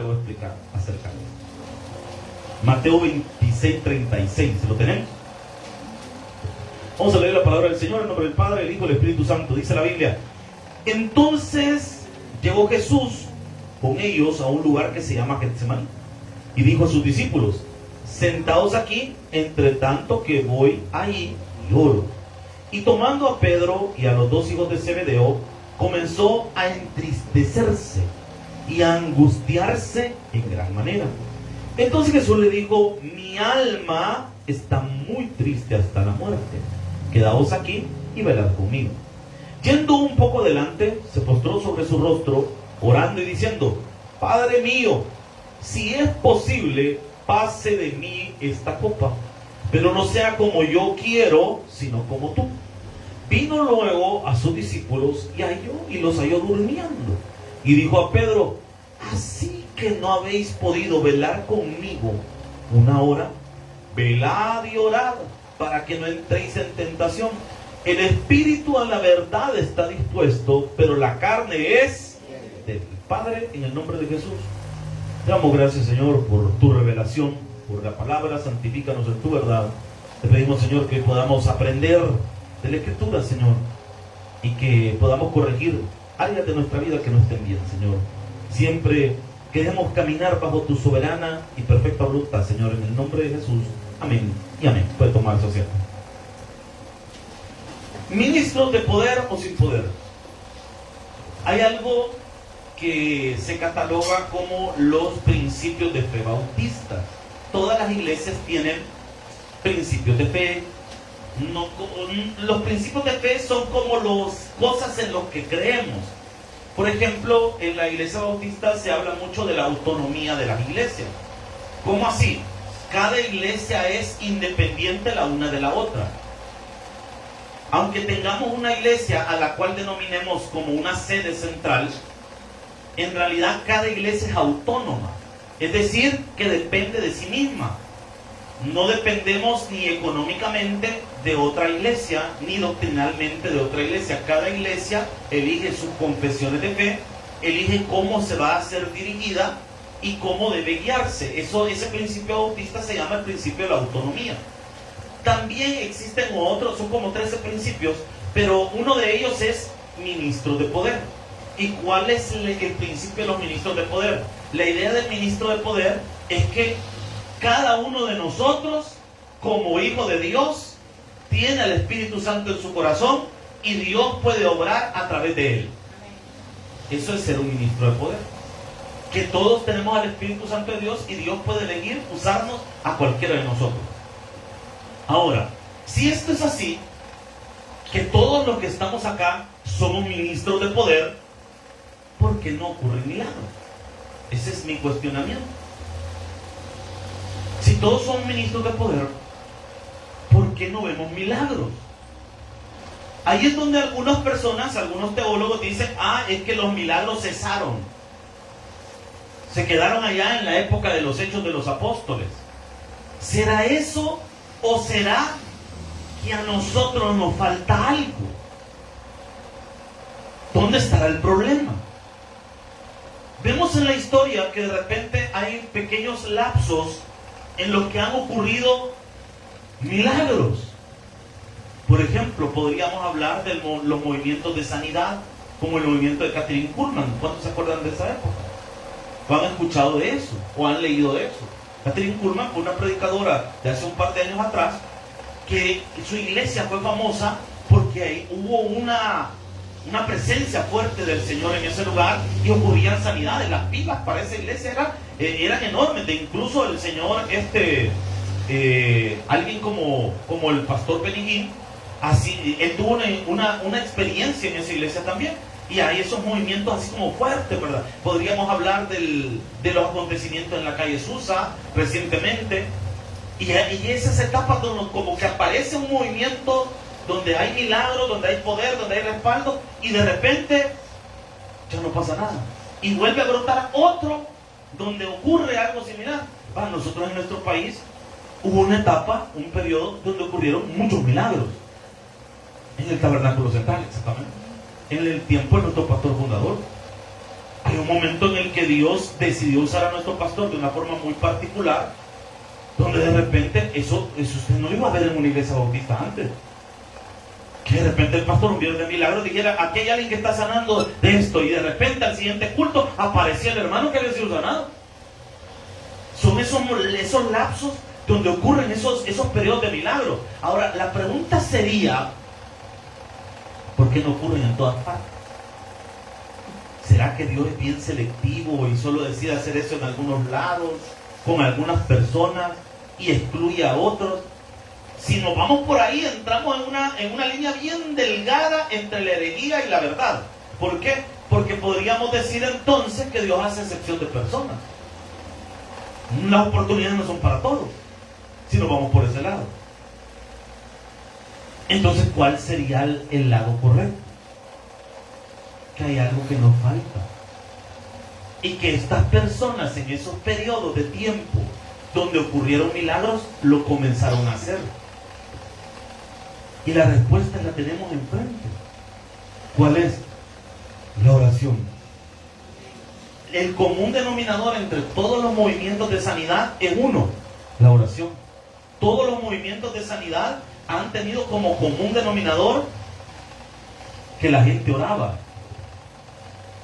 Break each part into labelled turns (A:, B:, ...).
A: le voy a explicar acerca de esto. Mateo 26:36, ¿se lo tenemos? Vamos a leer la palabra del Señor en nombre del Padre, del Hijo y del Espíritu Santo. Dice la Biblia: entonces llegó Jesús con ellos a un lugar que se llama Getsemaní y dijo a sus discípulos: sentaos aquí, entre tanto que voy ahí y oro. Y tomando a Pedro y a los dos hijos de Zebedeo, comenzó a entristecerse y a angustiarse en gran manera. Entonces Jesús le dijo: mi alma está muy triste hasta la muerte. Quedaos aquí y velad conmigo. Yendo un poco adelante, se postró sobre su rostro, orando y diciendo: Padre mío, si es posible, pase de mí esta copa, pero no sea como yo quiero, sino como tú. Vino luego a sus discípulos y los halló durmiendo. Y dijo a Pedro: así que no habéis podido velar conmigo una hora, velad y orad para que no entréis en tentación. El espíritu a la verdad está dispuesto, pero la carne es débil. Padre, en el nombre de Jesús, te damos gracias, Señor, por tu revelación, por la palabra. Santifícanos en tu verdad. Te pedimos, Señor, que podamos aprender de la Escritura, Señor, y que podamos corregir áreas de nuestra vida que no estén bien, Señor. Siempre queremos caminar bajo tu soberana y perfecta voluntad, Señor, en el nombre de Jesús. Amén y amén. Puede tomar su asiento. Ministros de poder o sin poder. Hay algo que se cataloga como los principios de fe bautistas. Todas las iglesias tienen principios de fe. Los principios de fe son como las cosas en las que creemos. Por ejemplo, en la iglesia bautista se habla mucho de la autonomía de las iglesias. ¿Cómo así? Cada iglesia es independiente la una de la otra. Aunque tengamos una iglesia a la cual denominemos como una sede central, en realidad cada iglesia es autónoma. Es decir, que depende de sí misma. No dependemos ni económicamente de otra iglesia, ni doctrinalmente de otra iglesia. Cada iglesia elige sus confesiones de fe, elige cómo se va a ser dirigida y cómo debe guiarse. Ese principio bautista se llama el principio de la autonomía. También existen otros, son como 13 principios, pero uno de ellos es ministros de poder. ¿Y cuál es el principio de los ministros de poder? La idea del ministro de poder es que cada uno de nosotros, como hijo de Dios, tiene al Espíritu Santo en su corazón y Dios puede obrar a través de él. Eso es ser un ministro de poder. Que todos tenemos al Espíritu Santo de Dios y Dios puede elegir usarnos a cualquiera de nosotros. Ahora, si esto es así, que todos los que estamos acá somos ministros de poder, ¿por qué no ocurren milagros? Ese es mi cuestionamiento. Si todos son ministros de poder, ¿por qué no vemos milagros? Ahí es donde algunas personas, algunos teólogos dicen: es que los milagros cesaron. Se quedaron allá en la época de los hechos de los apóstoles. ¿Será eso o será que a nosotros nos falta algo? ¿Dónde estará el problema? Vemos en la historia que de repente hay pequeños lapsos en los que han ocurrido milagros. Por ejemplo, podríamos hablar de los movimientos de sanidad, como el movimiento de Kathryn Kuhlman. ¿Cuántos se acuerdan de esa época? ¿O han escuchado de eso? ¿O han leído de eso? Kathryn Kuhlman fue una predicadora de hace un par de años atrás, que su iglesia fue famosa porque ahí hubo una presencia fuerte del Señor en ese lugar y ocurrían sanidades. Las pilas para esa iglesia eran enormes. Incluso el Señor, alguien como el pastor Benny Hinn, así, él tuvo una experiencia en esa iglesia también. Y hay esos movimientos así como fuertes, ¿verdad? Podríamos hablar de los acontecimientos en la calle Susa recientemente. Y esas etapas donde como que aparece un movimiento donde hay milagros, donde hay poder, donde hay respaldo, y de repente ya no pasa nada. Y vuelve a brotar otro donde ocurre algo similar. Para nosotros en nuestro país hubo una etapa, un periodo donde ocurrieron muchos milagros. En el Tabernáculo Central, exactamente. En el tiempo de nuestro pastor fundador. Hay un momento en el que Dios decidió usar a nuestro pastor de una forma muy particular, donde de repente eso usted no lo iba a ver en una iglesia bautista antes. Que de repente el pastor, un viernes de milagro, dijera: aquí hay alguien que está sanando de esto, y de repente al siguiente culto aparecía el hermano que había sido sanado. Son esos lapsos donde ocurren esos periodos de milagro. Ahora, la pregunta sería: ¿por qué no ocurren en todas partes? ¿Será que Dios es bien selectivo y solo decide hacer eso en algunos lados, con algunas personas, y excluye a otros? Si nos vamos por ahí, entramos en una línea bien delgada entre la herejía y la verdad. ¿Por qué? Porque podríamos decir entonces que Dios hace excepción de personas. Las oportunidades no son para todos, si nos vamos por ese lado. Entonces, ¿cuál sería el lado correcto? Que hay algo que nos falta. Y que estas personas en esos periodos de tiempo donde ocurrieron milagros, lo comenzaron a hacer. Y la respuesta la tenemos enfrente. ¿Cuál es? La oración. El común denominador entre todos los movimientos de sanidad es uno: la oración. Todos los movimientos de sanidad han tenido como común denominador que la gente oraba.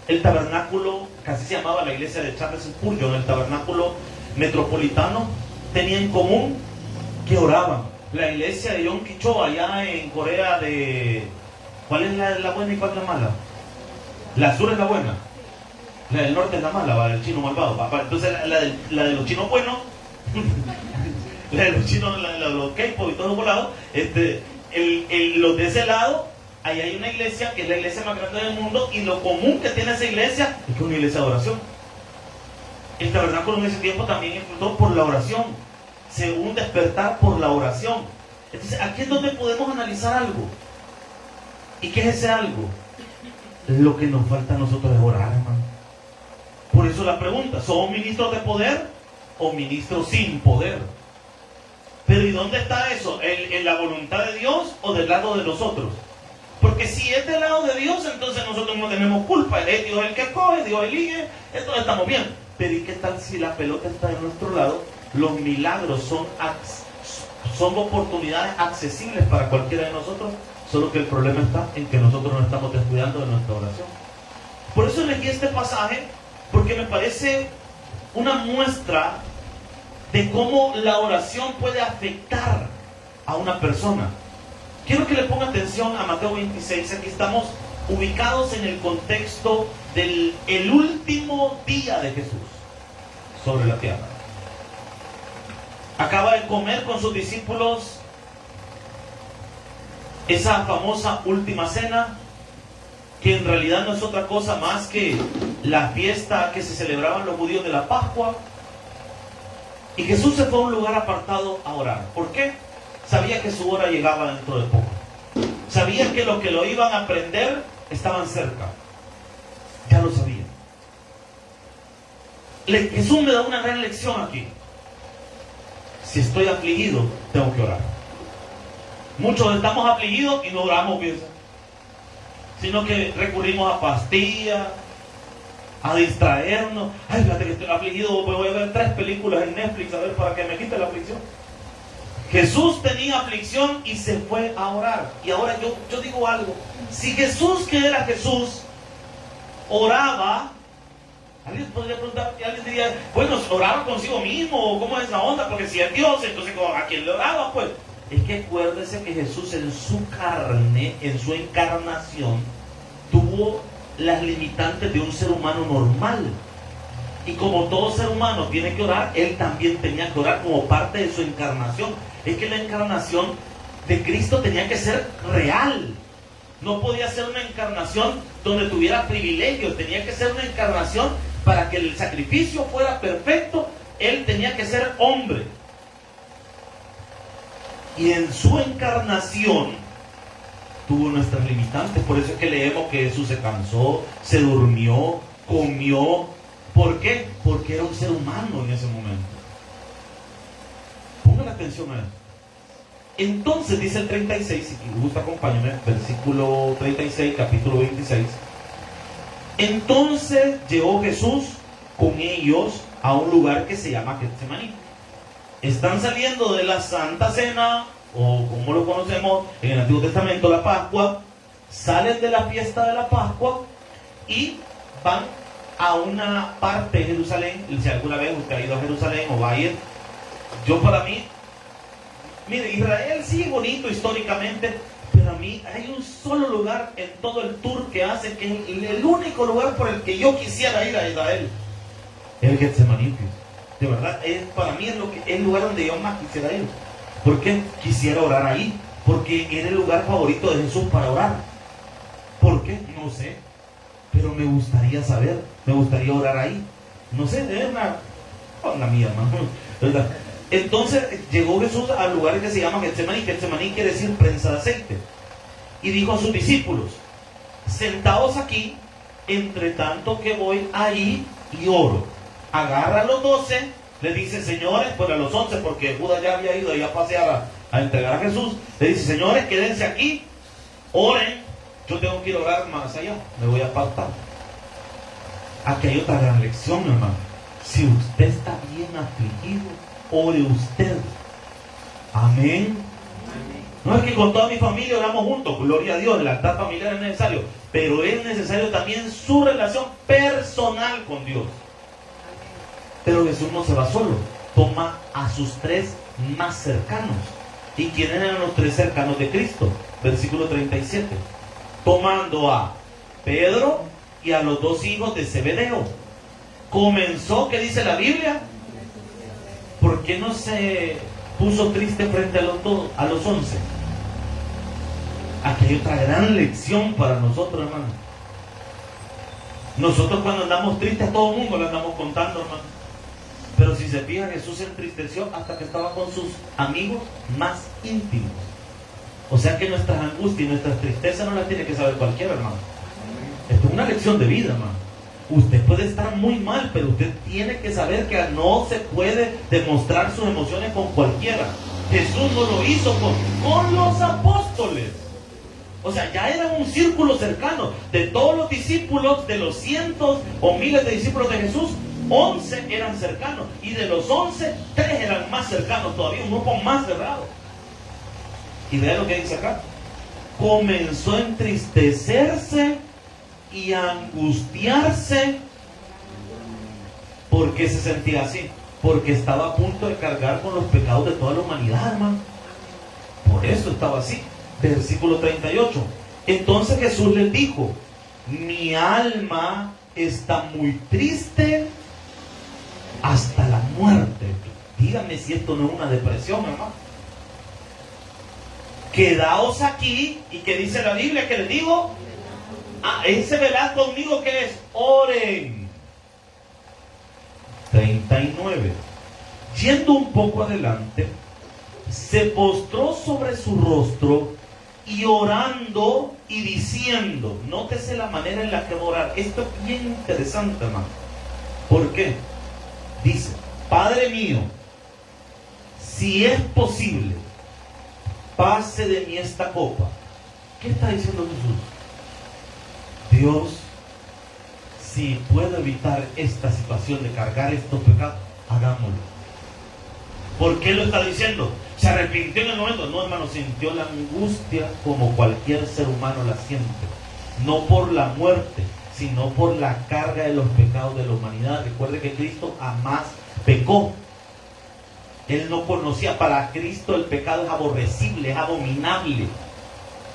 A: El tabernáculo, casi se llamaba la iglesia de Charles Spurgeon, el tabernáculo metropolitano, tenía en común que oraban. La iglesia de Yom Kippur allá en Corea de... ¿Cuál es la buena y cuál es la mala? La sur es la buena. La del norte es la mala, va, el chino malvado. Entonces la de los chinos buenos, la de los chinos, la de los K-pop y todo por lado, los de ese lado, ahí hay una iglesia que es la iglesia más grande del mundo, y lo común que tiene esa iglesia es que es una iglesia de oración. El tabernáculo en ese tiempo también explotó por la oración. Se hubo un despertar por la oración. Entonces, aquí es donde podemos analizar algo. ¿Y qué es ese algo? Lo que nos falta a nosotros es orar, hermano. Por eso la pregunta: ¿somos ministros de poder o ministros sin poder? Pero ¿y dónde está eso? ¿En la voluntad de Dios o del lado de nosotros? Porque si es del lado de Dios, entonces nosotros no tenemos culpa. Es Dios el que coge, Dios elige, entonces estamos bien. Pero ¿y qué tal si la pelota está de nuestro lado? Los milagros son oportunidades accesibles para cualquiera de nosotros, solo que el problema está en que nosotros no estamos descuidando de nuestra oración. Por eso elegí este pasaje, porque me parece una muestra de cómo la oración puede afectar a una persona. Quiero que le ponga atención a Mateo 26. Aquí estamos ubicados en el contexto del último día de Jesús sobre la tierra. Acaba de comer con sus discípulos esa famosa última cena, que en realidad no es otra cosa más que la fiesta que se celebraban los judíos de la Pascua. Y Jesús se fue a un lugar apartado a orar. ¿Por qué? Sabía que su hora llegaba dentro de poco. Sabía que los que lo iban a aprender estaban cerca. Ya lo sabía. Jesús me da una gran lección aquí. Si estoy afligido, tengo que orar. Muchos estamos afligidos y no oramos bien, sino que recurrimos a pastillas, a distraernos. Ay, fíjate que estoy afligido, voy a ver 3 películas en Netflix a ver para que me quite la aflicción. Jesús tenía aflicción y se fue a orar. Y ahora yo digo algo: si Jesús, que era Jesús, oraba, alguien podría preguntar, y alguien diría: bueno, ¿oraba consigo mismo o cómo es esa onda? Porque si es Dios, entonces ¿a quién le oraba? Pues es que acuérdese que Jesús en su carne, en su encarnación, tuvo las limitantes de un ser humano normal. Y como todo ser humano tiene que orar, él también tenía que orar como parte de su encarnación. Es que la encarnación de Cristo tenía que ser real. No podía ser una encarnación donde tuviera privilegios. Tenía que ser una encarnación para que el sacrificio fuera perfecto. Él tenía que ser hombre. Y en su encarnación tuvo nuestras limitantes. Por eso es que leemos que Jesús se cansó, se durmió, comió. ¿Por qué? Porque era un ser humano en ese momento. Pongan atención a eso. Entonces dice el 36, si les gusta acompáñenme, versículo 36, capítulo 26. Entonces llegó Jesús con ellos a un lugar que se llama Getsemaní. Están saliendo de la Santa Cena, o como lo conocemos en el Antiguo Testamento, la Pascua. Salen de la fiesta de la Pascua y van a una parte de Jerusalén. Si alguna vez usted ha ido a Jerusalén o va a ir, yo para mí, mire, Israel sí es bonito históricamente, pero a mí hay un solo lugar en todo el tour que hacen, que es el único lugar por el que yo quisiera ir a Israel, el Getsemaní. De verdad, para mí es el lugar donde yo más quisiera ir. ¿Por qué? Quisiera orar ahí, porque era el lugar favorito de Jesús para orar. ¿Por qué? No sé, pero me gustaría saber, me gustaría orar ahí. No sé, es una mía, hermano, ¿verdad? Entonces llegó Jesús al lugar que se llama Getsemaní. Getsemaní quiere decir prensa de aceite. Y dijo a sus discípulos: sentaos aquí, entre tanto que voy ahí y oro. Agarra a los 12, les dice: señores, pues a los 11, porque Judas ya había ido ya a pasear a entregar a Jesús. Le dice: señores, quédense aquí, oren, yo tengo que ir a orar más allá, me voy a apartar. Aquí hay otra gran lección, hermano. Si usted está bien afligido, ore usted. Amén. No es que con toda mi familia oramos juntos, gloria a Dios, el altar familiar es necesario, pero es necesario también su relación personal con Dios. Pero Jesús no se va solo, toma a sus 3 más cercanos. ¿Y quiénes eran los 3 cercanos de Cristo? Versículo 37. Tomando a Pedro y a los 2 hijos de Zebedeo. Comenzó, ¿qué dice la Biblia? ¿Por qué no se puso triste frente a los 11? Aquí hay otra gran lección para nosotros, hermano. Nosotros cuando andamos tristes, a todo el mundo le andamos contando, hermano. Pero si se fija, Jesús se entristeció hasta que estaba con sus amigos más íntimos. O sea que nuestras angustias y nuestras tristezas no las tiene que saber cualquiera, hermano. Esto es una lección de vida, hermano. Usted puede estar muy mal, pero usted tiene que saber que no se puede demostrar sus emociones con cualquiera. Jesús no lo hizo con los apóstoles. O sea, ya era un círculo cercano. De todos los discípulos, de los cientos o miles de discípulos de Jesús, 11 eran cercanos, y de los 11, 3 eran más cercanos todavía, un grupo más cerrado. Y vea lo que dice acá: comenzó a entristecerse y a angustiarse. ¿Por qué se sentía así? Porque estaba a punto de cargar con los pecados de toda la humanidad, hermano. Por eso estaba así. Versículo 38. Entonces Jesús les dijo: mi alma está muy triste hasta la muerte. Dígame si esto no es una depresión, hermano. Quedaos aquí. ¿Y qué dice la Biblia que les digo? Ese velad conmigo, que es: oren. 39. Yendo un poco adelante, se postró sobre su rostro y orando y diciendo. Nótese la manera en la que va a orar. Esto es bien interesante, hermano. ¿Por qué? Dice: Padre mío, si es posible, pase de mí esta copa. ¿Qué está diciendo Jesús? Dios, si puedo evitar esta situación de cargar estos pecados, hagámoslo. ¿Por qué lo está diciendo? ¿Se arrepintió en el momento? No, hermano, sintió la angustia como cualquier ser humano la siente. No por la muerte, sino por la carga de los pecados de la humanidad. Recuerde que Cristo jamás pecó. Él no conocía. Para Cristo el pecado es aborrecible, es abominable.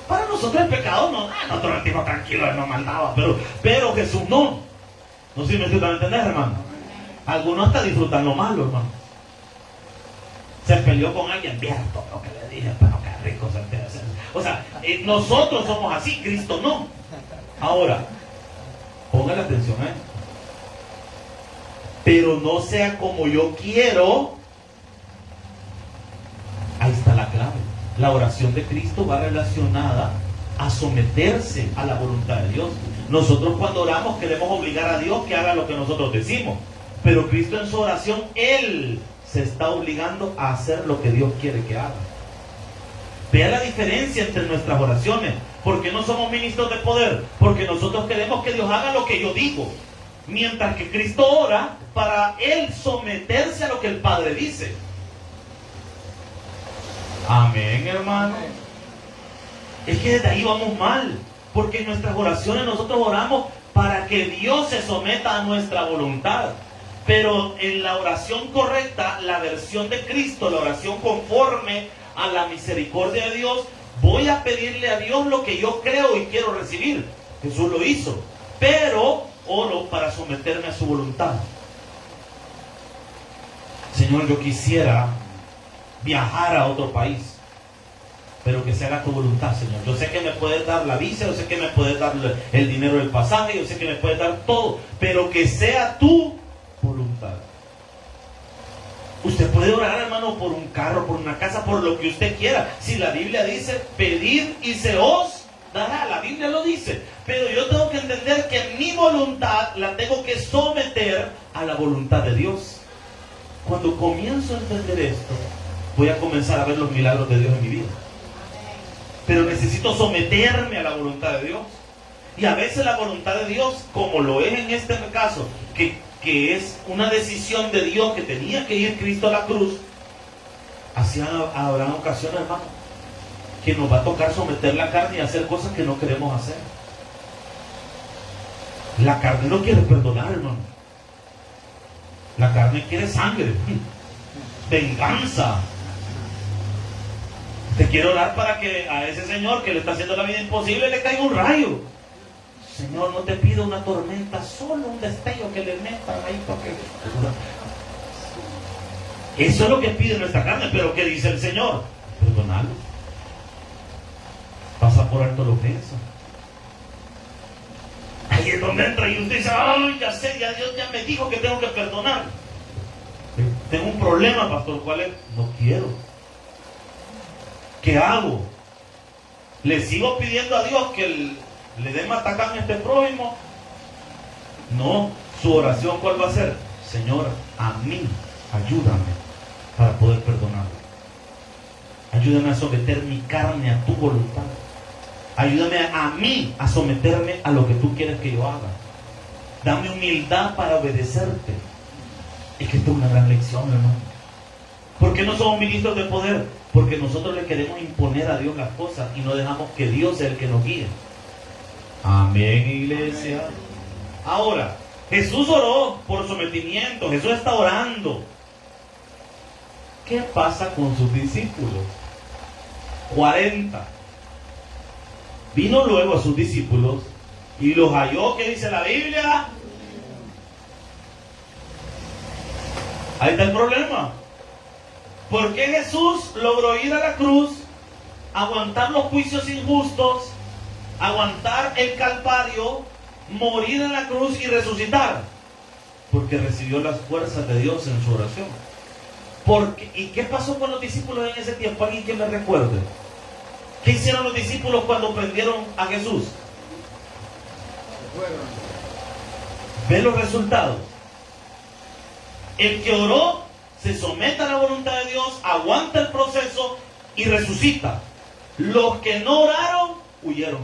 A: Para nosotros el pecado no, nosotros el tipo tranquilo, él no maldaba, pero Jesús no. No sé si me estoy dando a entender, hermano. Algunos hasta disfrutan lo malo, hermano. Se peleó con alguien, viejo lo que le dije, pero qué rico se te hace. O sea, nosotros somos así, Cristo no. Ahora, ponga la atención, pero no sea como yo quiero. Ahí está la clave. La oración de Cristo va relacionada a someterse a la voluntad de Dios. Nosotros cuando oramos queremos obligar a Dios que haga lo que nosotros decimos, pero Cristo en su oración, Él se está obligando a hacer lo que Dios quiere que haga. Vea la diferencia entre nuestras oraciones. ¿Por qué no somos ministros de poder? Porque nosotros queremos que Dios haga lo que yo digo. Mientras que Cristo ora para Él someterse a lo que el Padre dice. Amén, hermano. Es que desde ahí vamos mal. Porque en nuestras oraciones nosotros oramos para que Dios se someta a nuestra voluntad. Pero en la oración correcta, la versión de Cristo, la oración conforme a la misericordia de Dios, voy a pedirle a Dios lo que yo creo y quiero recibir. Jesús lo hizo. Pero oro para someterme a su voluntad. Señor, yo quisiera viajar a otro país, pero que se haga tu voluntad, Señor. Yo sé que me puedes dar la visa, yo sé que me puedes dar el dinero del pasaje, yo sé que me puedes dar todo, pero que sea tu voluntad. Usted puede orar, hermano, por un carro, por una casa, por lo que usted quiera. Si la Biblia dice, pedid y se os dará, la Biblia lo dice. Pero yo tengo que entender que mi voluntad la tengo que someter a la voluntad de Dios. Cuando comienzo a entender esto, voy a comenzar a ver los milagros de Dios en mi vida. Pero necesito someterme a la voluntad de Dios. Y a veces la voluntad de Dios, como lo es en este caso, que es una decisión de Dios, que tenía que ir Cristo a la cruz, así habrá ocasiones, hermano, que nos va a tocar someter la carne y hacer cosas que no queremos hacer. La carne no quiere perdonar, hermano. La carne quiere sangre, venganza. Te quiero orar para que a ese señor que le está haciendo la vida imposible le caiga un rayo. Señor, no te pido una tormenta, solo un destello que le metan ahí para que... Eso es lo que pide nuestra carne, pero ¿qué dice el Señor? Perdonalo. Pasa por alto lo ofensa. Ahí es donde entra y usted dice, ay, ya sé, ya Dios ya me dijo que tengo que perdonar. Tengo un problema, pastor, ¿cuál es? No quiero. ¿Qué hago? ¿Le sigo pidiendo a Dios que le dé matacán a este prójimo? No, su oración ¿cuál va a ser? Señor, a mí, ayúdame para poder perdonarlo. Ayúdame a someter mi carne a tu voluntad. Ayúdame a mí a someterme a lo que tú quieres que yo haga. Dame humildad para obedecerte. Es que esto es una gran lección, hermano. ¿Por qué no somos ministros de poder? Porque nosotros le queremos imponer a Dios las cosas y no dejamos que Dios sea el que nos guíe. Amén, iglesia. Ahora, Jesús oró por sometimiento. Jesús está orando. ¿Qué pasa con sus discípulos? 40. Vino luego a sus discípulos y los halló, ¿qué dice la Biblia? Ahí está el problema. ¿Por qué Jesús logró ir a la cruz, aguantar los juicios injustos, aguantar el calvario, morir en la cruz y resucitar? Porque recibió las fuerzas de Dios en su oración. ¿Y qué pasó con los discípulos en ese tiempo? ¿Alguien que me recuerde? ¿Qué hicieron los discípulos cuando prendieron a Jesús? Ve los resultados. El que oró se somete a la voluntad de Dios, aguanta el proceso y resucita. Los que no oraron, huyeron.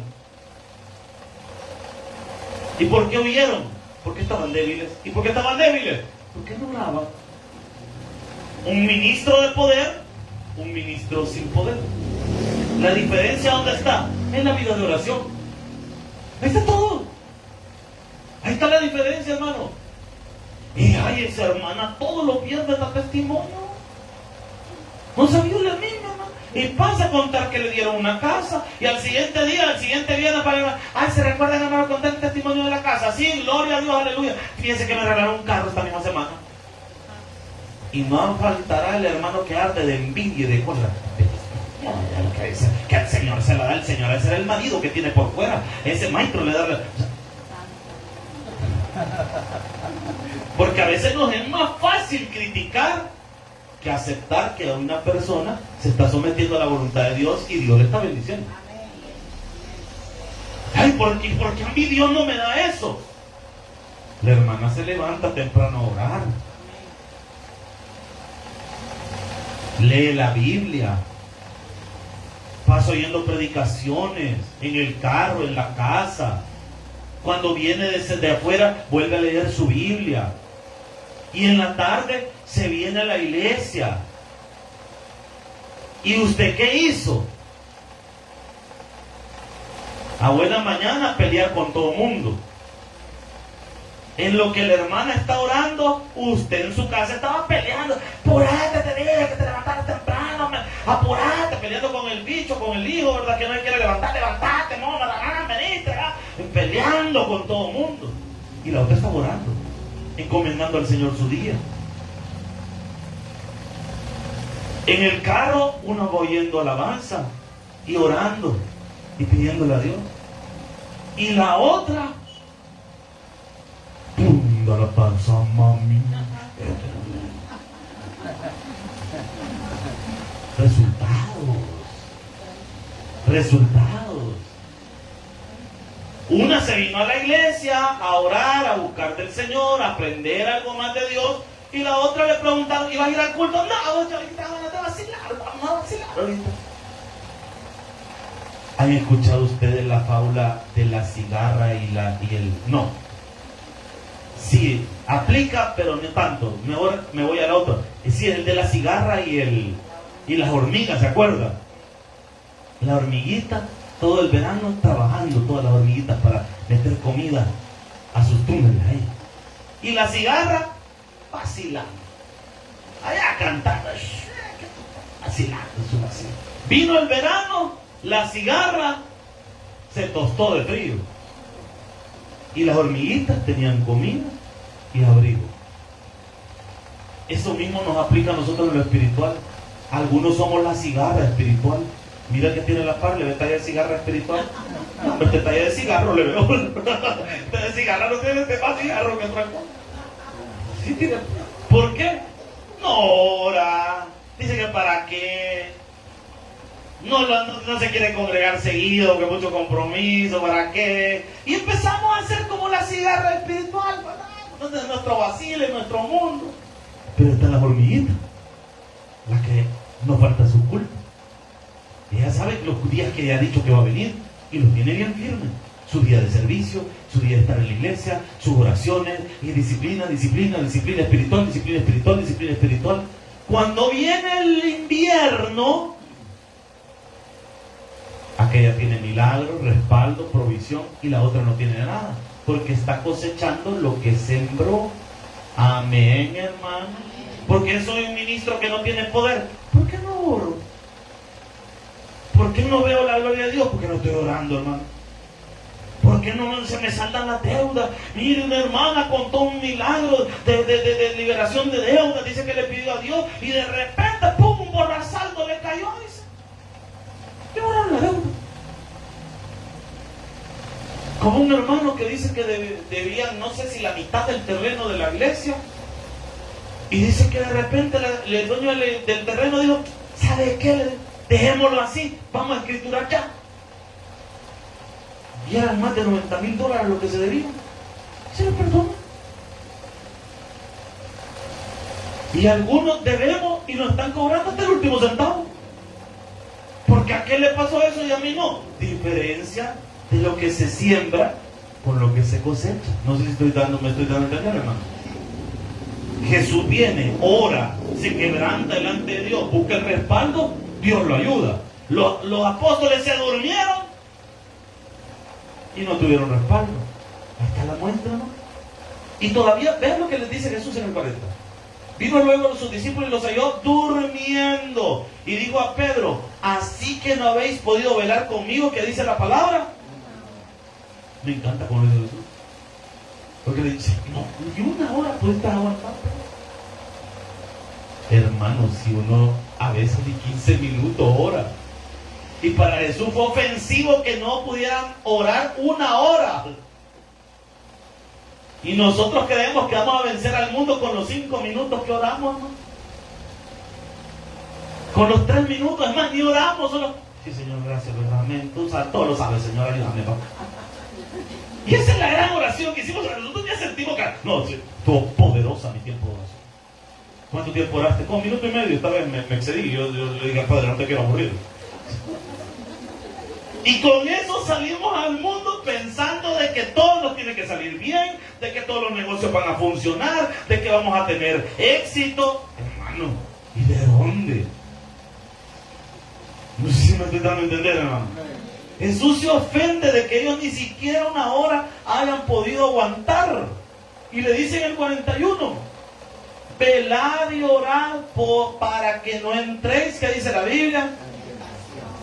A: ¿Y por qué huyeron? Porque estaban débiles. ¿Y por qué estaban débiles? Porque no oraban. Un ministro de poder, un ministro sin poder. La diferencia, ¿dónde está? En la vida de oración. Ahí está todo. Ahí está la diferencia, hermano. Y ay, esa hermana todo lo pierde, da testimonio. No sabía la misma, hermano. Y pasa a contar que le dieron una casa. Y al siguiente día, al siguiente viernes, ay, ¿se recuerdan, hermano, contar el testimonio de la casa? Sí, gloria a Dios, aleluya. Fíjense que me regalaron un carro esta misma semana. Y no faltará el hermano que arde de envidia y de cosas. Que al Señor se la da el Señor. Ese era el marido que tiene por fuera. Ese maestro le da. Porque a veces nos es más fácil criticar que aceptar que una persona se está sometiendo a la voluntad de Dios y Dios le está bendiciendo. Ay, ¿por qué a mí Dios no me da eso? La hermana se levanta temprano a orar. Lee la Biblia. pasa oyendo predicaciones en el carro, en la casa. Cuando viene desde afuera, vuelve a leer su Biblia. Y en la tarde se viene a la iglesia. ¿Y usted qué hizo? A buena mañana pelear con todo el mundo. En lo que la hermana está orando, usted en su casa estaba peleando. Apurate, te dije que te levantaras temprano. Apurate, peleando con el bicho, con el hijo, ¿verdad? Que no quiere levantar, levantate, mona, veniste, ¿verdad? Peleando con todo el mundo. Y la otra está orando, encomendando al Señor su día. En el carro uno va oyendo alabanza y orando y pidiéndole a Dios. Y la otra, ¡pum! Da la panza, mami. Resultados. Una se vino a la iglesia a orar, a buscar del Señor, a aprender algo más de Dios. Y la otra le preguntaron, ¿ibas a ir al culto? No, yo ahorita van a vacilar, vamos a vacilar ahorita. ¿Han escuchado ustedes la fábula de la cigarra y el...? No. Sí, aplica, pero no tanto. Mejor me voy al otro. Sí, el de la cigarra y las hormigas, ¿se acuerdan? La hormiguita, todo el verano trabajando, todas las hormiguitas para meter comida a sus túneles ahí. Y la cigarra, vacilando. Allá cantando. Vacilando, es vacilo. Vino el verano, la cigarra se tostó de frío. Y las hormiguitas tenían comida y abrigo. Eso mismo nos aplica a nosotros en lo espiritual. Algunos somos la cigarra espiritual. Mira que tiene la par, le ve talla de cigarra espiritual. No, este talla de cigarro le veo. Este de cigarra no tiene más cigarro que otra cosa. Sí tiene. ¿Por qué? No ora. Dice que para qué. No se quiere congregar seguido, que mucho compromiso, ¿para qué? Y empezamos a hacer como la cigarra espiritual, ¿verdad? Entonces nuestro vacile, nuestro mundo. Pero están las hormiguitas, las que no falta su culto. Ella sabe los días que ella ha dicho que va a venir y los tiene bien firmes. Su día de servicio, su día de estar en la iglesia, sus oraciones y disciplina espiritual. Cuando viene el invierno, aquella tiene milagro, respaldo, provisión y la otra no tiene nada, porque está cosechando lo que sembró. Amén, hermano. ¿Por qué soy un ministro que no tiene poder? ¿Por qué no oro? ¿Por qué no veo la gloria de Dios? Porque no estoy orando, hermano. ¿Por qué no se me saltan las deudas? Mire, una hermana contó un milagro de liberación de deudas. Dice que le pidió a Dios y de repente, ¡pum!, un borrasalto le cayó. Dice, ¿qué oraron la deuda? Como un hermano que dice que debían, no sé si la mitad del terreno de la iglesia. Y dice que de repente el dueño del terreno dijo, ¿sabe qué? Dejémoslo así, vamos a escriturar ya. Y eran más de $90,000 lo que se debía. Se le perdona. Y algunos debemos y nos están cobrando hasta el último centavo. Porque a qué le pasó eso y a mí no. Diferencia de lo que se siembra con lo que se cosecha. No sé si me estoy dando a entender, hermano. Jesús viene, ora, se quebranta delante de Dios, busca el respaldo, Dios lo ayuda. Los apóstoles se durmieron y no tuvieron respaldo. Ahí está la muestra, ¿no? Y todavía, vean lo que les dice Jesús en el 40. Vino luego sus discípulos y los halló durmiendo. Y dijo a Pedro, ¿así que no habéis podido velar conmigo que dice la palabra? Me encanta como lo dice Jesús. Porque le dice, no, y una hora tú estás aguantando. Hermano, si uno a veces de 15 minutos ora. Y para Jesús fue ofensivo que no pudieran orar una hora. Y nosotros creemos que vamos a vencer al mundo con los 5 minutos que oramos, ¿no? Con los 3 minutos, es más, ni oramos, solo. Sí, Señor, gracias, ¿verdad? Amén. Tú sabes, todo lo sabes, Señor, ayúdame, papá. Y esa es la gran oración que hicimos. Nosotros ya sentimos que... No, sí, estuvo poderosa mi tiempo de oración. ¿Cuánto tiempo oraste? Con 1 minuto y medio. Esta vez me excedí. Yo le dije al Padre, no te quiero aburrir. Y con eso salimos al mundo pensando de que todo nos tiene que salir bien, de que todos los negocios van a funcionar, de que vamos a tener éxito. Hermano, ¿y de dónde? No sé si me estoy dando a entender, hermano. Jesús se ofende de que ellos ni siquiera una hora hayan podido aguantar. Y le dice en el 41, velad y orad para que no entréis, ¿qué dice la Biblia?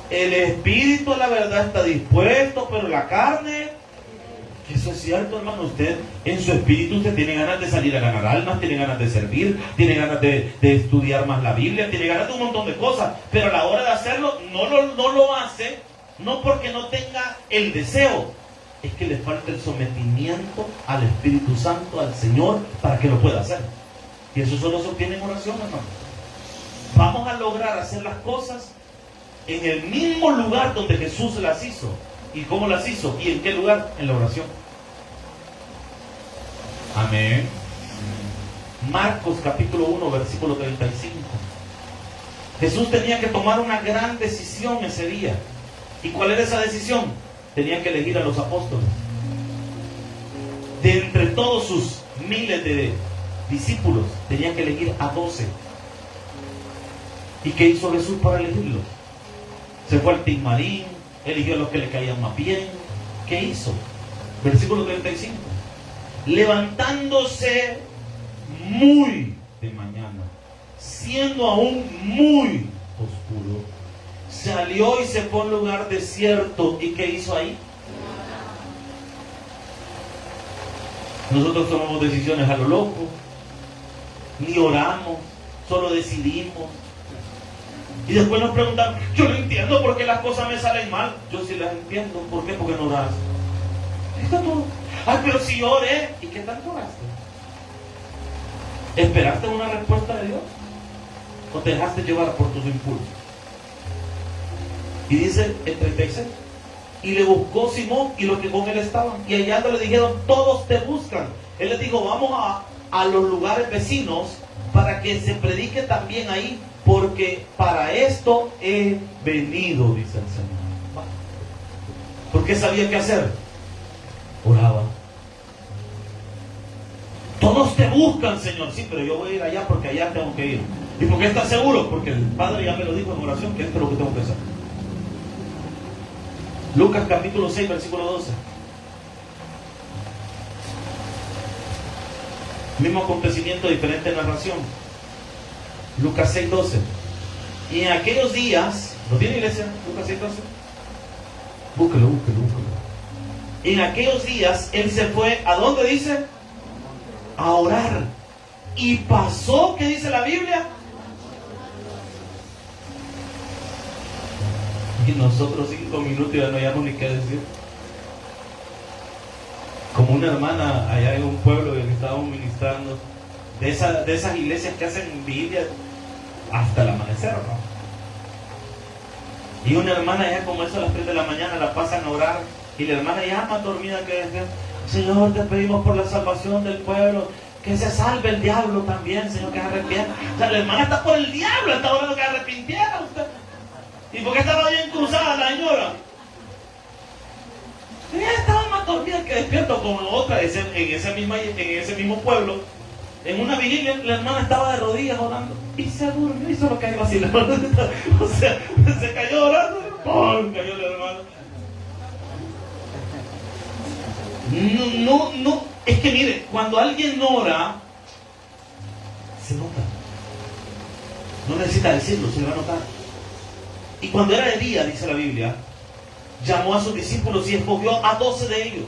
A: El espíritu, la verdad, está dispuesto, pero la carne, que eso es cierto, hermano. Usted, en su espíritu, usted tiene ganas de salir a ganar almas, tiene ganas de servir, tiene ganas de estudiar más la Biblia, tiene ganas de un montón de cosas, pero a la hora de hacerlo, no lo hace, no porque no tenga el deseo, es que le falta el sometimiento al Espíritu Santo, al Señor, para que lo pueda hacer. Y eso solo se obtiene en oración, hermano. Vamos a lograr hacer las cosas en el mismo lugar donde Jesús las hizo. ¿Y cómo las hizo? ¿Y en qué lugar? En la oración. Amén. Marcos capítulo 1, versículo 35. Jesús tenía que tomar una gran decisión ese día. ¿Y cuál era esa decisión? Tenía que elegir a los apóstoles. De entre todos sus miles de discípulos, tenía que elegir a 12. ¿Y qué hizo Jesús para elegirlos? Se fue al Tismarín, eligió a los que le caían más bien. ¿Qué hizo? Versículo 35. Levantándose muy de mañana, siendo aún muy oscuro, salió y se fue a un lugar desierto. ¿Y qué hizo ahí? Nosotros tomamos decisiones a lo loco, ni oramos, solo decidimos. Y después nos preguntan, yo no entiendo por qué las cosas me salen mal. Yo sí las entiendo. ¿Por qué? Porque no oras. Está todo. Ay, pero si oré. ¿Y qué tanto oraste? ¿Esperaste una respuesta de Dios? ¿O te dejaste llevar por tus impulsos? Y dice el 36. Y le buscó Simón y los que con él estaban. Y allá le dijeron, todos te buscan. Él les dijo, vamos a los lugares vecinos para que se predique también ahí. Porque para esto he venido, dice el Señor. ¿Por qué sabía qué hacer? Oraba. Todos te buscan, Señor. Sí, pero yo voy a ir allá porque allá tengo que ir. ¿Y por qué estás seguro? Porque el Padre ya me lo dijo en oración, que esto es lo que tengo que hacer. Lucas capítulo 6, versículo 12. Mismo acontecimiento, diferente narración. Lucas 6, 12. Y en aquellos días, ¿lo tiene, iglesia? Lucas 6, 12. Búsquelo. En aquellos días, él se fue, ¿a dónde dice? A orar. Y pasó, ¿qué dice la Biblia? Y nosotros 5 minutos ya no hayamos ni qué decir. Como una hermana allá en un pueblo que estábamos ministrando, de esas iglesias que hacen vigilia hasta el amanecer, ¿no? Y una hermana ya como eso a las 3 de la mañana la pasan a orar, y la hermana ya más dormida que decía, Señor, te pedimos por la salvación del pueblo, que se salve el diablo también, Señor, que se arrepienta. O sea, la hermana está por el diablo, está orando que arrepintiera usted. ¿Y por qué estaba bien cruzada la señora? Ella estaba más dormida que despierto, como otra en ese mismo pueblo. En una vigilia la hermana estaba de rodillas orando y se durmió y solo cayó así la hermana. O sea, se cayó orando y ¡pum! Cayó la hermana. No, es que mire, cuando alguien ora, se nota. No necesita decirlo, se le va a notar. Y cuando era de día, dice la Biblia, llamó a sus discípulos y escogió a 12 de ellos,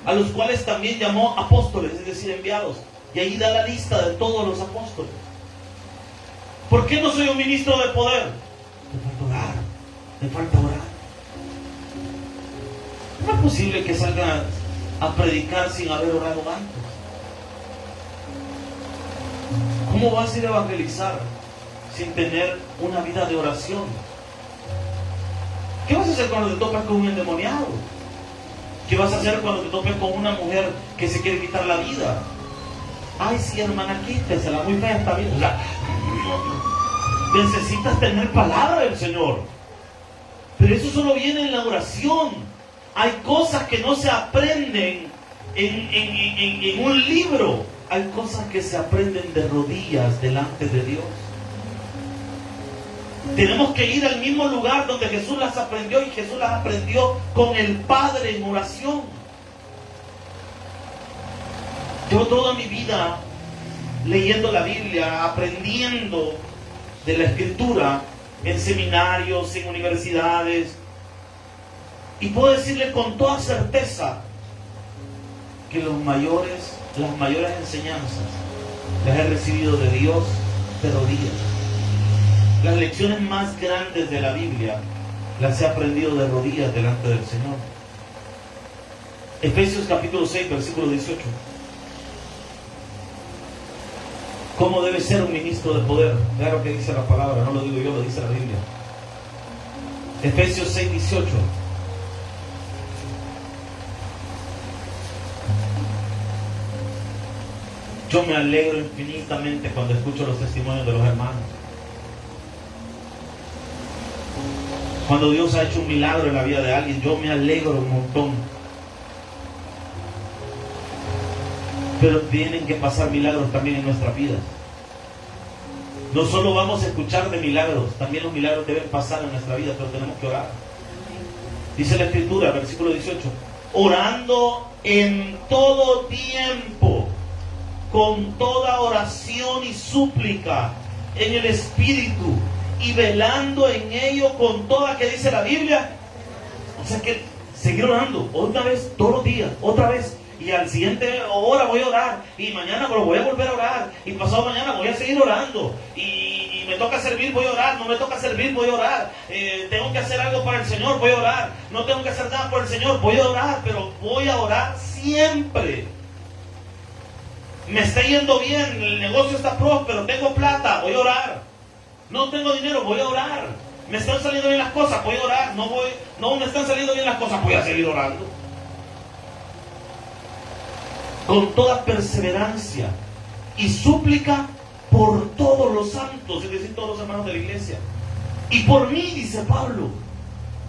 A: a los cuales también llamó apóstoles, es decir, enviados. Y ahí da la lista de todos los apóstoles. ¿Por qué no soy un ministro de poder? Me falta orar. No es posible que salga a predicar sin haber orado antes. ¿Cómo vas a ir a evangelizar sin tener una vida de oración? ¿Qué vas a hacer cuando te topas con un endemoniado? ¿Qué vas a hacer cuando te topes con una mujer que se quiere quitar la vida? Ay, sí, hermana, quítesela, muy fea está bien. O sea, necesitas tener palabra del Señor. Pero eso solo viene en la oración. Hay cosas que no se aprenden en un libro. Hay cosas que se aprenden de rodillas delante de Dios. Tenemos que ir al mismo lugar donde Jesús las aprendió, y Jesús las aprendió con el Padre en oración. Yo toda mi vida leyendo la Biblia, aprendiendo de la Escritura, en seminarios, en universidades, y puedo decirle con toda certeza que las mayores enseñanzas las he recibido de Dios de rodillas. Las lecciones más grandes de la Biblia las he aprendido de rodillas delante del Señor. Efesios capítulo 6, versículo 18. ¿Cómo debe ser un ministro de poder? Claro que dice la palabra, no lo digo yo, lo dice la Biblia. Efesios 6, 18. Yo me alegro infinitamente cuando escucho los testimonios de los hermanos. Cuando Dios ha hecho un milagro en la vida de alguien, yo me alegro un montón. Pero tienen que pasar milagros también en nuestras vidas. No solo vamos a escuchar de milagros, también los milagros deben pasar en nuestra vida, pero tenemos que orar. Dice la Escritura, versículo 18, orando en todo tiempo, con toda oración y súplica en el Espíritu, y velando en ello con toda, que dice la Biblia, o sea que seguir orando, otra vez, todos los días, otra vez, y al siguiente hora voy a orar, y mañana voy a volver a orar, y pasado mañana voy a seguir orando, y me toca servir, voy a orar, no me toca servir, voy a orar, tengo que hacer algo para el Señor, voy a orar, no tengo que hacer nada por el Señor, voy a orar, pero voy a orar siempre. Me está yendo bien, el negocio está próspero, tengo plata, voy a orar. No tengo dinero, voy a orar. Me están saliendo bien las cosas, voy a orar. No me están saliendo bien las cosas, voy a seguir orando. Con toda perseverancia y súplica por todos los santos, es decir, todos los hermanos de la iglesia. Y por mí, dice Pablo,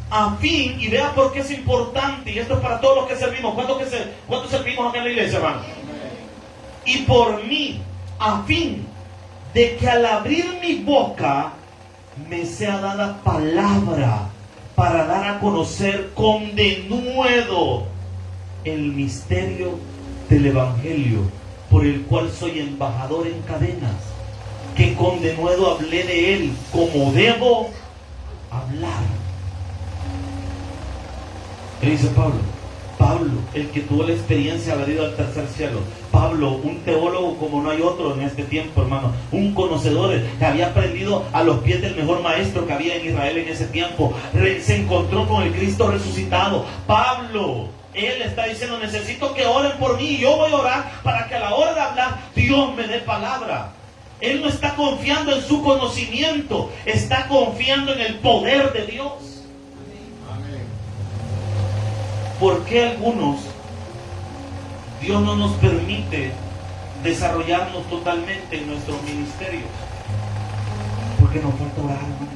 A: a fin, y vea por qué es importante, y esto es para todos los que servimos. ¿Cuántos servimos acá en la iglesia, hermano? Y por mí, a fin de que al abrir mi boca me sea dada palabra para dar a conocer con denuedo el misterio del Evangelio, por el cual soy embajador en cadenas, que con denuedo hablé de él como debo hablar. ¿Qué dice Pablo? Pablo, el que tuvo la experiencia de haber ido al tercer cielo. Pablo, un teólogo como no hay otro en este tiempo, hermano. Un conocedor que había aprendido a los pies del mejor maestro que había en Israel en ese tiempo. Se encontró con el Cristo resucitado. Pablo, él está diciendo, necesito que oren por mí. Yo voy a orar para que a la hora de hablar, Dios me dé palabra. Él no está confiando en su conocimiento, está confiando en el poder de Dios. ¿Por qué algunos Dios no nos permite desarrollarnos totalmente en nuestros ministerios? Porque nos falta orar, hermano.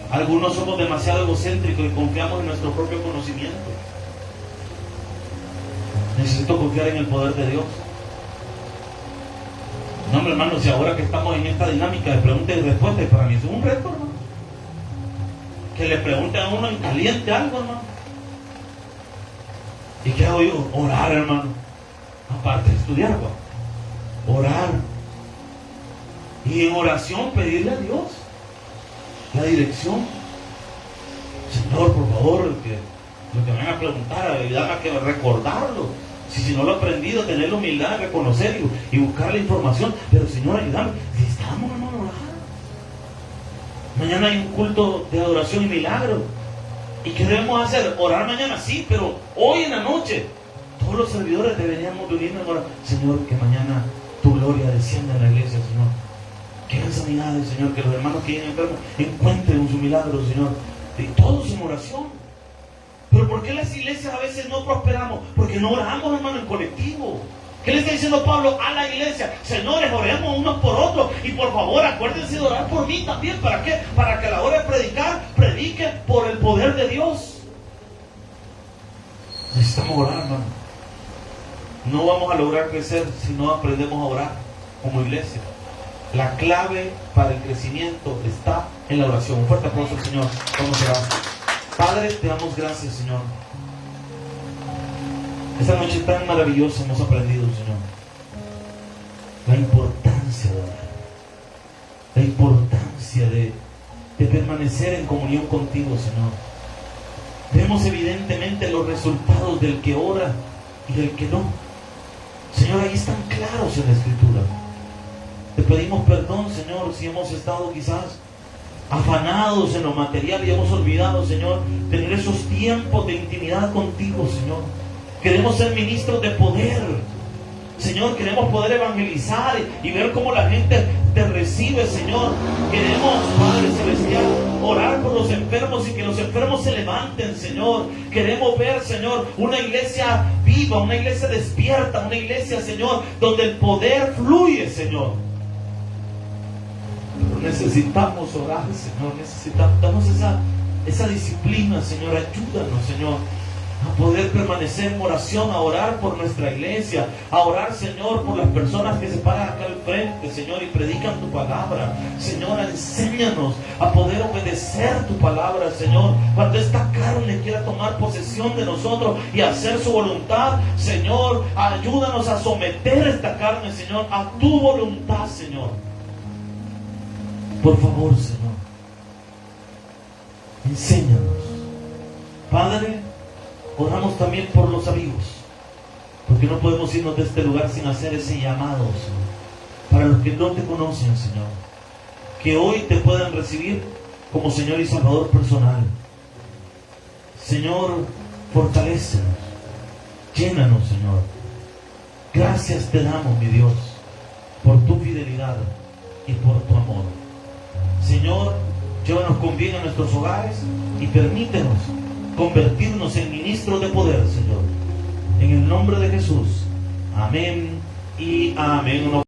A: Algunos somos demasiado egocéntricos y confiamos en nuestro propio conocimiento. Necesito confiar en el poder de Dios. No, hermano, si ahora que estamos en esta dinámica de preguntas y respuestas, para mí es un reto, hermano. Que le pregunten a uno en caliente algo, hermano. ¿Y qué hago yo? Orar, hermano. Aparte de estudiar, orar. Y en oración pedirle a Dios la dirección. Señor, por favor, lo que me van a preguntar, ayúdame a que recordarlo. Si no lo he aprendido, tener la humildad de reconocer y buscar la información. Pero Señor, ayúdame. Si estamos, hermano, a orar. Mañana hay un culto de adoración y milagro. ¿Y qué debemos hacer? Orar mañana, sí, pero hoy en la noche todos los servidores deberíamos unirnos a orar. Señor, que mañana tu gloria descienda en la iglesia, Señor. Que hagan sanidades, Señor, que los hermanos que vienen enfermos encuentren su milagro, Señor. Y todos en oración. Pero ¿por qué las iglesias a veces no prosperamos? Porque no oramos, hermano, en colectivo. ¿Qué le está diciendo Pablo a la iglesia? Señores, oremos unos por otros. Y por favor, acuérdense de orar por mí también. ¿Para qué? Para que a la hora de predicar, prediquen predique por el poder de Dios. Necesitamos orar, hermano. No vamos a lograr crecer si no aprendemos a orar como iglesia. La clave para el crecimiento está en la oración. Un fuerte aplauso al Señor. Vamos a orar. Padre, te damos gracias, Señor. Esta noche tan maravillosa hemos aprendido, Señor, la importancia de orar, la importancia de permanecer en comunión contigo, Señor. Vemos evidentemente los resultados del que ora y del que no. Señor, ahí están claros en la Escritura. Te pedimos perdón, Señor, si hemos estado quizás afanados en lo material y hemos olvidado, Señor, tener esos tiempos de intimidad contigo, Señor. Queremos ser ministros de poder, Señor. Queremos poder evangelizar y ver cómo la gente te recibe, Señor. Queremos, Padre Celestial, orar por los enfermos y que los enfermos se levanten, Señor. Queremos ver, Señor, una iglesia viva, una iglesia despierta, una iglesia, Señor, donde el poder fluye, Señor. Pero necesitamos orar, Señor. Necesitamos esa disciplina, Señor. Ayúdanos, Señor, a poder permanecer en oración, a orar por nuestra iglesia, a orar, Señor, por las personas que se paran acá al frente, Señor, y predican tu palabra. Señor, enséñanos a poder obedecer tu palabra, Señor. Cuando esta carne quiera tomar posesión de nosotros y hacer su voluntad, Señor, ayúdanos a someter esta carne, Señor, a tu voluntad, Señor. Por favor, Señor, enséñanos. Padre, oramos también por los amigos, porque no podemos irnos de este lugar sin hacer ese llamado, Señor, para los que no te conocen, Señor, que hoy te puedan recibir como Señor y Salvador personal. Señor, fortalécenos, llénanos, Señor. Gracias te damos, mi Dios, por tu fidelidad y por tu amor. Señor, llévanos con bien a nuestros hogares y permítenos convertirnos en ministros de poder, Señor. En el nombre de Jesús. Amén y amén.